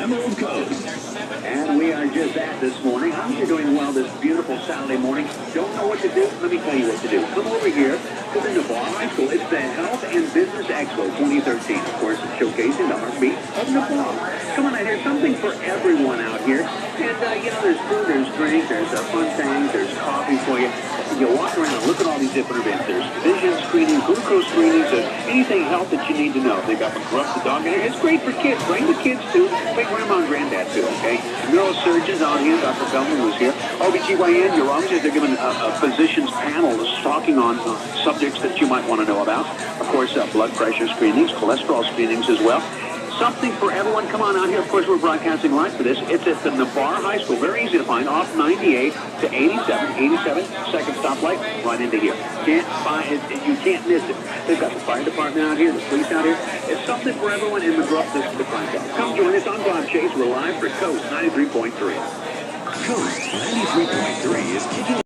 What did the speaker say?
Emerald Coast. And we are just that this morning. I hope you're doing well this beautiful Saturday morning. Don't know what to do? Let me tell you what to do. Come over here to the Navarre High School. It's the Health and Business Expo 2013. Of course, it's showcasing the heartbeat of Navarre. Come on out here. Something for everyone out here. And, there's food, there's drink, there's fun things, there's coffee for you. You walk around and look at all these different events. There's vision screening, glucose screenings, anything health that you need to know. They've got McGruff the dog in here. It's great for kids. Bring the kids too. Bring grandma and granddad too, okay? Neurosurgeons on here. Dr. Feldman was here. OBGYN, urologists, they're giving a physician's panel talking on subjects that you might want to know about. Of course, blood pressure screenings, cholesterol screenings as well. Something for everyone. Come on out here. Of course, we're broadcasting live for this. It's at the Navarre High School. Very easy to find. Off 98 to 87. 87, second stoplight, right into here. You can't miss it. They've got the fire department out here, the police out here. It's something for everyone in McGruff this to find out. Come join us. I'm Bob Chase. We're live for Coast 93.3. Coast 93.3 is kicking